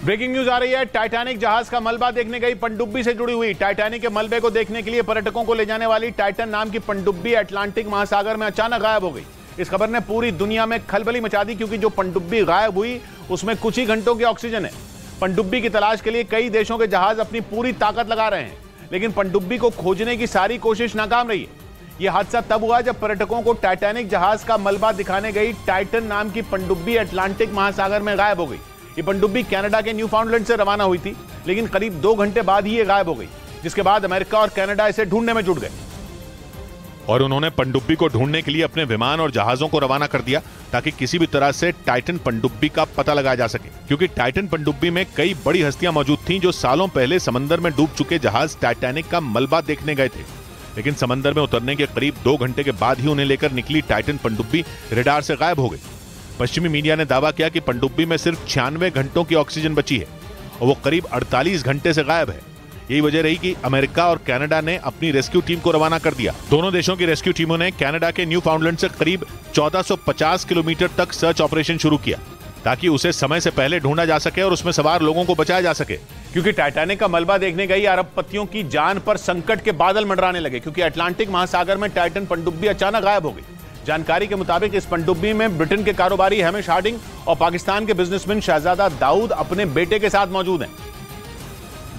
Breaking news आ रही है। Titanic जहाज का मलबा देखने गई पनडुब्बी से जुड़ी हुई। टाइटैनिक के मलबे को देखने के लिए पर्यटकों को ले जाने वाली टाइटन नाम की पनडुब्बी अटलांटिक महासागर में अचानक गायब हो गई। इस खबर ने पूरी दुनिया में खलबली मचा दी, क्योंकि जो पनडुब्बी गायब हुई उसमें कुछ ही घंटों की ऑक्सीजन है। पनडुब्बी की तलाश के लिए कई देशों के जहाज अपनी पूरी ताकत लगा रहे हैं, लेकिन पनडुब्बी को खोजने की सारी कोशिश नाकाम रही है। यह हादसा तब हुआ जब पर्यटकों को टाइटैनिक जहाज का मलबा दिखाने गई टाइटन नाम की पनडुब्बी अटलांटिक महासागर में गायब हो गई। ये पनडुब्बी कनाडा के न्यूफाउंडलैंड से रवाना हुई थी, लेकिन करीब 2 घंटे बाद ही ये गायब हो गई, जिसके बाद अमेरिका और कनाडा इसे ढूंढने में जुट गए और उन्होंने पनडुब्बी को ढूंढने के लिए अपने विमान और जहाजों को रवाना कर दिया, ताकि किसी भी तरह से टाइटन पनडुब्बी का पता लगाया जा सके। क्योंकि टाइटन पनडुब्बी में कई बड़ी हस्तियां मौजूद थीं जो सालों पहले समंदर में डूब चुके जहाज टाइटैनिक का मलबा देखने गए थे, लेकिन समंदर में उतरने के करीब 2 घंटे के बाद ही उन्हें लेकर निकली टाइटन पनडुब्बी रडार से गायब हो गई। पश्चिमी मीडिया ने दावा किया कि पनडुब्बी में सिर्फ 96 घंटों की ऑक्सीजन बची है और वो करीब 48 घंटे से गायब है। यही वजह रही कि अमेरिका और कनाडा ने अपनी रेस्क्यू टीम को रवाना कर दिया। दोनों देशों की रेस्क्यू टीमों ने कनाडा के न्यूफाउंडलैंड से करीब 1450 किलोमीटर तक सर्च ऑपरेशन शुरू किया, ताकि उसे समय से पहले ढूंढा जा सके और उसमें सवार लोगों को बचाया जा सके। क्योंकि टाइटैनिक का मलबा देखने गई अरबपतियों की जान पर संकट के बादल मंडराने लगे, क्योंकि अटलांटिक महासागर में टाइटन पनडुब्बी अचानक गायब हो गई। जानकारी के मुताबिक इस पनडुब्बी में ब्रिटेन के कारोबारी हैमिश हार्डिंग और पाकिस्तान के बिजनेसमैन शहजादा दाऊद अपने बेटे के साथ मौजूद हैं।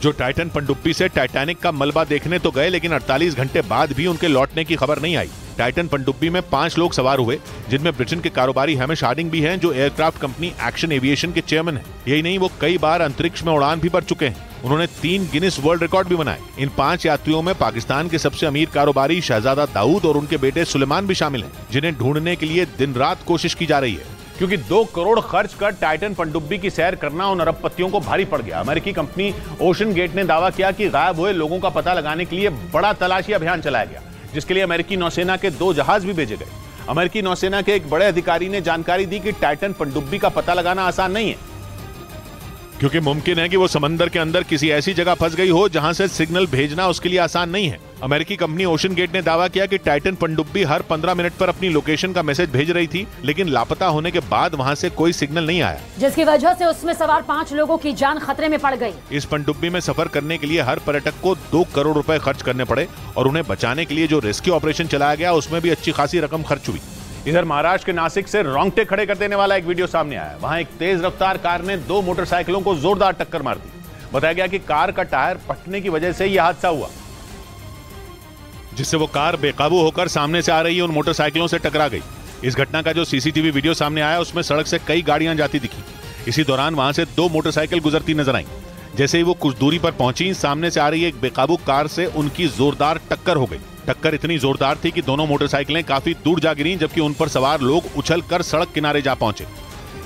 जो टाइटन पनडुब्बी से टाइटैनिक का मलबा देखने तो गए, लेकिन 48 घंटे बाद भी उनके लौटने की खबर नहीं आई। टाइटन पनडुब्बी में 5 लोग सवार हुए, जिनमें ब्रिटेन के कारोबारी हैमिश हार्डिंग भी हैं, जो एयरक्राफ्ट कंपनी एक्शन एविएशन के चेयरमैन हैं। यही नहीं, वो कई बार अंतरिक्ष में उड़ान भी भर चुके हैं। उन्होंने 3 गिनीज वर्ल्ड रिकॉर्ड भी बनाए। इन 5 यात्रियों में पाकिस्तान के सबसे अमीर कारोबारी शहजादा दाऊद और उनके बेटे सुलेमान भी शामिल हैं, जिन्हें ढूंढने के लिए दिन रात कोशिश की जा रही है। क्योंकि 2 करोड़ खर्च कर टाइटन पनडुब्बी की सैर करना उन अरबपतियों को भारी पड़ गया। अमेरिकी कंपनी ओशन गेट ने दावा किया कि गायब हुए लोगों का पता लगाने के लिए बड़ा तलाशी अभियान चलाया गया, जिसके लिए अमेरिकी नौसेना के 2 जहाज भी भेजे गए। अमेरिकी नौसेना के एक बड़े अधिकारी ने जानकारी दी कि टाइटन पनडुब्बी का पता लगाना आसान नहीं है, क्योंकि मुमकिन है कि वो समंदर के अंदर किसी ऐसी जगह फंस गई हो जहां से सिग्नल भेजना उसके लिए आसान नहीं है। अमेरिकी कंपनी ओशन गेट ने दावा किया कि टाइटन पनडुब्बी हर 15 मिनट पर अपनी लोकेशन का मैसेज भेज रही थी, लेकिन लापता होने के बाद वहां से कोई सिग्नल नहीं आया, जिसकी वजह से उसमें सवार 5 लोगों की जान खतरे में पड़ गई। इस पनडुब्बी में सफर करने के लिए हर पर्यटक को 2 करोड़ रुपए खर्च करने पड़े और उन्हें बचाने के लिए जो रेस्क्यू ऑपरेशन चलाया गया उसमें भी अच्छी खासी रकम खर्च हुई। इधर महाराष्ट्र के नासिक से रोंगटे खड़े कर देने वाला एक वीडियो सामने आया। वहां एक तेज रफ्तार कार ने 2 मोटरसाइकिलों को जोरदार टक्कर मार दी। बताया गया कि कार का टायर फटने की वजह से यह हादसा हुआ, जिससे वो कार बेकाबू होकर सामने से आ रही उन मोटरसाइकिलों से टकरा गई। इस घटना का जो सीसीटीवी वीडियो सामने आया उसमें सड़क से कई गाड़ियां जाती दिखी। इसी दौरान वहां से 2 मोटरसाइकिल गुजरती नजर आई। जैसे ही वो कुछ दूरी पर पहुंची, सामने से आ रही एक बेकाबू कार से उनकी जोरदार टक्कर हो गई। टक्कर इतनी जोरदार थी कि दोनों मोटरसाइकिलें काफी दूर जा गिरीं, जबकि उन पर सवार लोग उछलकर सड़क किनारे जा पहुंचे।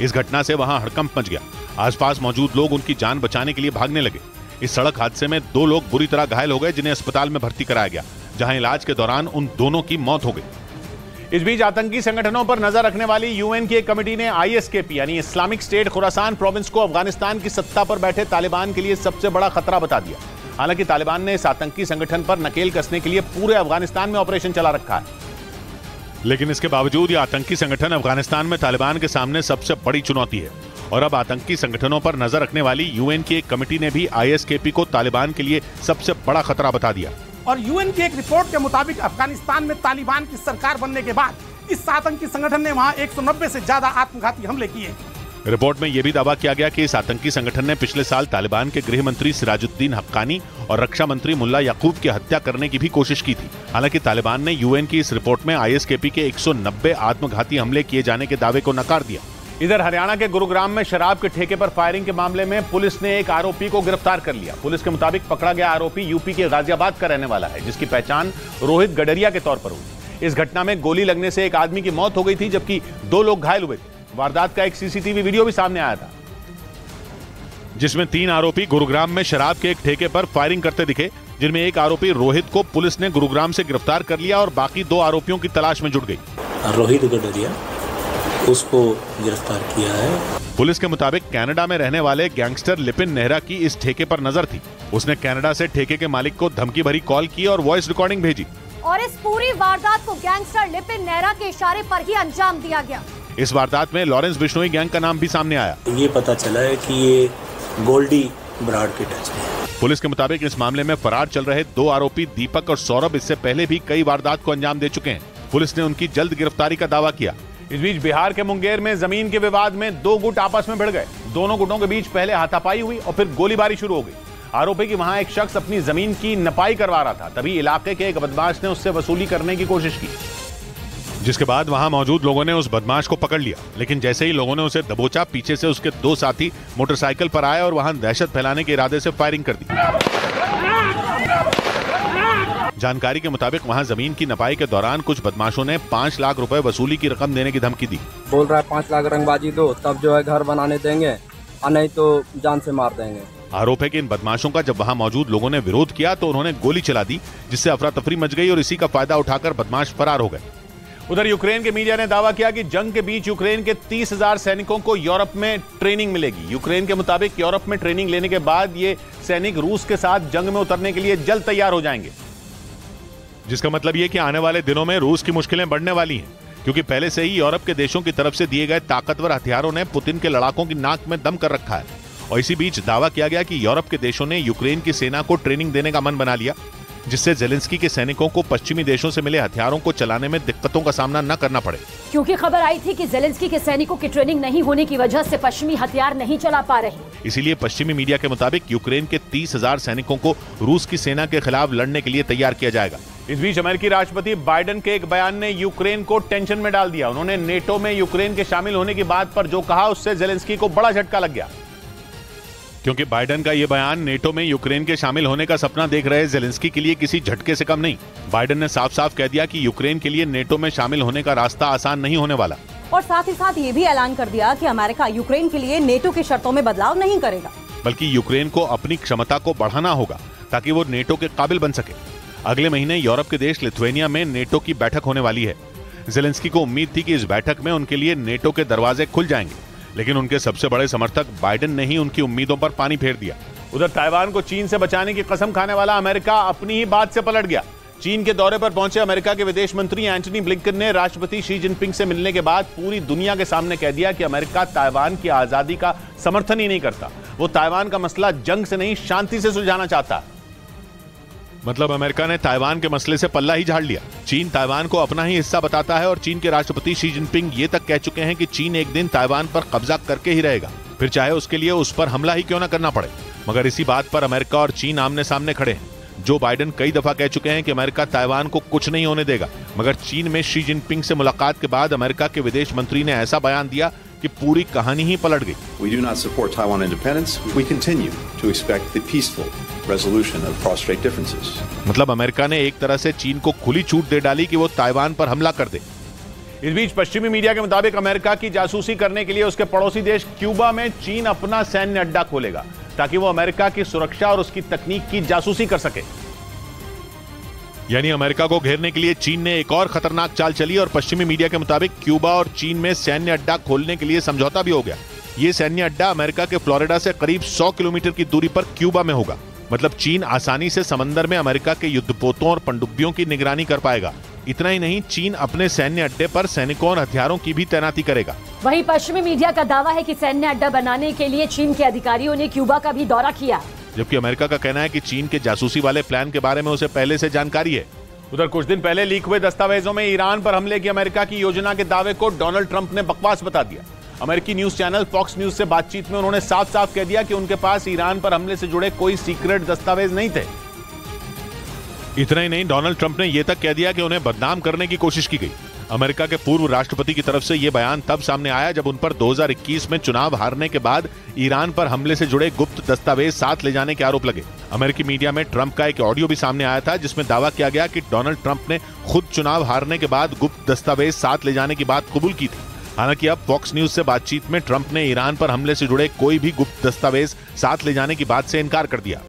इस घटना से वहां हड़कंप मच गया। आसपास मौजूद लोग उनकी जान बचाने के लिए भागने लगे। इस सड़क हादसे में 2 लोग बुरी तरह घायल हो गए, जिन्हें अस्पताल में भर्ती कराया गया, जहां इलाज के दौरान उन दोनों की मौत हो गई। इस बीच आतंकी संगठनों पर नजर रखने वाली यूएन की एक कमेटी ने आईएसकेपी यानी इस्लामिक स्टेट खुरासान प्रोविंस को अफगानिस्तान की सत्ता पर बैठे तालिबान के लिए सबसे बड़ा खतरा बता दिया। हालांकि तालिबान ने इस आतंकी संगठन पर नकेल कसने के लिए पूरे अफगानिस्तान में ऑपरेशन चला रखा है, लेकिन इसके बावजूद ये आतंकी संगठन अफगानिस्तान में तालिबान के सामने सबसे बड़ी चुनौती है। और अब आतंकी संगठनों पर नजर रखने वाली यूएन की एक कमेटी ने भी आईएसकेपी को तालिबान के लिए सबसे बड़ा खतरा बता दिया। और यूएन की एक रिपोर्ट के मुताबिक अफगानिस्तान में तालिबान की सरकार बनने के बाद इस आतंकी संगठन ने वहां 190 से ज्यादा आत्मघाती हमले किए। रिपोर्ट में यह भी दावा किया गया कि इस आतंकी संगठन ने पिछले साल तालिबान के गृह मंत्री सिराजुद्दीन हक्कानी और रक्षा मंत्री मुल्ला याकूब की हत्या करने की भी कोशिश की थी। हालांकि तालिबान ने यूएन की इस रिपोर्ट में आईएसकेपी के 190 आत्मघाती हमले किए जाने के दावे को नकार दिया। इधर हरियाणा के गुरुग्राम में शराब के ठेके पर फायरिंग के मामले में पुलिस ने एक आरोपी को गिरफ्तार कर लिया। पुलिस के मुताबिक पकड़ा गया आरोपी यूपी के गाजियाबाद का रहने वाला है, जिसकी पहचान रोहित गडरिया के तौर पर हुई। इस घटना में गोली लगने से एक आदमी की मौत हो गई थी, जबकि 2 लोग घायल हुए थे। वारदात का एक सीसीटीवी वीडियो भी सामने आया था, जिसमें 3 आरोपी गुरुग्राम में शराब के एक ठेके पर फायरिंग करते दिखे, जिनमें एक आरोपी रोहित को पुलिस ने गुरुग्राम से गिरफ्तार कर लिया और बाकी 2 आरोपियों की तलाश में जुट गई। रोहित गडरिया उसको गिरफ्तार किया है। पुलिस के मुताबिक कनाडा में रहने वाले गैंगस्टर लिपिन नेहरा की इस ठेके पर नजर थी। उसने कनाडा से ठेके के मालिक को धमकी भरी कॉल की और वॉइस रिकॉर्डिंग भेजी। और इस पूरी वारदात को गैंगस्टर लिपिन नेहरा के इशारे पर ही अंजाम दिया गया। इस वारदात में लॉरेंस बिश्नोई गैंग का नाम भी सामने आया। ये पता चला है कि ये गोल्डी बराड़ के टच में है। पुलिस के मुताबिक इस मामले में फरार चल रहे 2 आरोपी दीपक और सौरभ इससे पहले भी कई वारदात को अंजाम दे चुके हैं। पुलिस ने उनकी जल्द गिरफ्तारी का दावा किया। इस बीच बिहार के मुंगेर में जमीन के विवाद में 2 गुट आपस में भिड़ गए। दोनों गुटों के बीच पहले हाथापाई हुई और फिर गोलीबारी शुरू हो गई। आरोपी कि वहां एक शख्स अपनी जमीन की नपाई करवा रहा था, तभी इलाके के एक बदमाश ने उससे वसूली करने की कोशिश की, जिसके बाद वहां मौजूद लोगों ने उस बदमाश को पकड़ लिया। लेकिन जैसे ही लोगों ने उसे दबोचा, पीछे से उसके 2 साथी मोटरसाइकिल पर आए और वहां दहशत फैलाने के इरादे से फायरिंग कर दी। जानकारी के मुताबिक वहां जमीन की नपाई के दौरान कुछ बदमाशों ने 5 लाख रुपए वसूली की रकम देने की धमकी दी। बोल रहा है 5 लाख रंगबाजी दो, तब जो है घर बनाने देंगे और नहीं तो जान से मार देंगे। आरोप है कि इन बदमाशों का जब वहां मौजूद लोगों ने विरोध किया तो उन्होंने गोली चला दी, जिससे अफरा तफरी मच गई और इसी का फायदा उठाकर बदमाश फरार हो गए। उधर यूक्रेन के मीडिया ने दावा किया कि जंग के बीच यूक्रेन के 30,000 सैनिकों को यूरोप में ट्रेनिंग मिलेगी। यूक्रेन के मुताबिक यूरोप में ट्रेनिंग लेने के बाद ये सैनिक रूस के साथ जंग में उतरने के लिए जल्द तैयार हो जाएंगे, जिसका मतलब ये कि आने वाले दिनों में रूस की मुश्किलें बढ़ने वाली हैं, क्योंकि पहले से ही यूरोप के देशों की तरफ से दिए गए ताकतवर हथियारों ने पुतिन के लड़ाकों की नाक में दम कर रखा है। और इसी बीच दावा किया गया कि यूरोप के देशों ने यूक्रेन की सेना को ट्रेनिंग देने का मन बना लिया, जिससे जेलेंस्की के सैनिकों को पश्चिमी देशों से मिले हथियारों को चलाने में दिक्कतों का सामना न करना पड़े। क्योंकि खबर आई थी कि जेलेंस्की के सैनिकों की ट्रेनिंग नहीं होने की वजह से पश्चिमी हथियार नहीं चला पा रहे। इसीलिए पश्चिमी मीडिया के मुताबिक यूक्रेन के 30,000 सैनिकों को रूस की सेना के खिलाफ लड़ने के लिए तैयार किया जाएगा। इस बीच अमेरिकी राष्ट्रपति बाइडेन के एक बयान ने यूक्रेन को टेंशन में डाल दिया। उन्होंने नेटो में यूक्रेन के शामिल होने की बात पर जो कहा, उससे जेलेंस्की को बड़ा झटका लग गया, क्योंकि बाइडेन का यह बयान नेटो में यूक्रेन के शामिल होने का सपना देख रहे जेलेंस्की के लिए किसी झटके से कम नहीं। बाइडेन ने साफ साफ कह दिया कि यूक्रेन के लिए नेटो में शामिल होने का रास्ता आसान नहीं होने वाला। और साथ ही साथ ये भी ऐलान कर दिया कि अमेरिका यूक्रेन के लिए नेटो की शर्तों में बदलाव नहीं करेगा, बल्कि यूक्रेन को अपनी क्षमता को बढ़ाना होगा ताकि वो नेटो के काबिल बन सके। अगले महीने यूरोप के देश लिथुआनिया में नेटो की बैठक होने वाली है। जेलेंस्की को उम्मीद थी कि इस बैठक में उनके लिए नेटो के दरवाजे खुल जाएंगे, लेकिन उनके सबसे बड़े समर्थक बाइडेन ने ही उनकी उम्मीदों पर पानी फेर दिया। उधर ताइवान को चीन से बचाने की कसम खाने वाला अमेरिका अपनी ही बात से पलट गया। चीन के दौरे पर पहुंचे अमेरिका के विदेश मंत्री एंटनी ब्लिंकन ने राष्ट्रपति शी जिनपिंग से मिलने के बाद पूरी दुनिया के सामने कह दिया कि अमेरिका ताइवान की आजादी का समर्थन ही नहीं करता। वो ताइवान का मसला जंग से नहीं, शांति से सुलझाना चाहता है। मतलब अमेरिका ने ताइवान के मसले से पल्ला ही झाड़ लिया। चीन ताइवान को अपना ही हिस्सा बताता है और चीन के राष्ट्रपति शी जिनपिंग ये तक कह चुके हैं कि चीन एक दिन ताइवान पर कब्जा करके ही रहेगा, फिर चाहे उसके लिए उस पर हमला ही क्यों न करना पड़े। मगर इसी बात पर अमेरिका और चीन आमने सामने खड़े हैं। जो बाइडेन कई दफा कह चुके हैं कि अमेरिका ताइवान को कुछ नहीं होने देगा, मगर चीन में शी जिनपिंग से मुलाकात के बाद अमेरिका के विदेश मंत्री ने ऐसा बयान दिया कि पूरी कहानी ही पलट गई। We do not support Taiwan independence. We continue to expect the peaceful resolution of cross-strait differences. मतलब अमेरिका ने एक तरह से चीन को खुली छूट दे डाली कि वो ताइवान पर हमला कर दे। इस बीच पश्चिमी मीडिया के मुताबिक अमेरिका की जासूसी करने के लिए उसके पड़ोसी देश क्यूबा में चीन अपना सैन्य अड्डा खोलेगा, ताकि वो अमेरिका की सुरक्षा और उसकी तकनीक की जासूसी कर सके। यानी अमेरिका को घेरने के लिए चीन ने एक और खतरनाक चाल चली और पश्चिमी मीडिया के मुताबिक क्यूबा और चीन में सैन्य अड्डा खोलने के लिए समझौता भी हो गया। ये सैन्य अड्डा अमेरिका के फ्लोरिडा से करीब 100 किलोमीटर की दूरी पर क्यूबा में होगा। मतलब चीन आसानी से समंदर में अमेरिका के युद्धपोतों और पनडुब्बियों की निगरानी कर पाएगा। इतना ही नहीं, चीन अपने सैन्य अड्डे पर सैनिकों और हथियारों की भी तैनाती करेगा। वहीं पश्चिमी मीडिया का दावा है कि सैन्य अड्डा बनाने के लिए चीन के अधिकारियों ने क्यूबा का भी दौरा किया, जबकि अमेरिका का कहना है कि चीन के जासूसी वाले प्लान के बारे में उसे पहले से जानकारी है। उधर कुछ दिन पहले लीक हुए दस्तावेजों में ईरान पर हमले की अमेरिका की योजना के दावे को डोनाल्ड ट्रंप ने बकवास बता दिया। अमेरिकी न्यूज चैनल फॉक्स न्यूज से बातचीत में उन्होंने साफ साफ कह दिया कि उनके पास ईरान पर हमले से जुड़े कोई सीक्रेट दस्तावेज नहीं थे। इतना ही नहीं, डोनाल्ड ट्रंप ने यह तक कह दिया कि उन्हें बदनाम करने की कोशिश की गई। अमेरिका के पूर्व राष्ट्रपति की तरफ से यह बयान तब सामने आया जब उन पर 2021 में चुनाव हारने के बाद ईरान पर हमले से जुड़े गुप्त दस्तावेज साथ ले जाने के आरोप लगे। अमेरिकी मीडिया में ट्रंप का एक ऑडियो भी सामने आया था जिसमें दावा किया गया कि डोनाल्ड ट्रंप ने खुद चुनाव हारने के बाद गुप्त दस्तावेज साथ ले जाने की बात कबूल की थी। हालांकि अब फॉक्स न्यूज से बातचीत में ट्रंप ने ईरान पर हमले से जुड़े कोई भी गुप्त दस्तावेज साथ ले जाने की बात से इनकार कर दिया।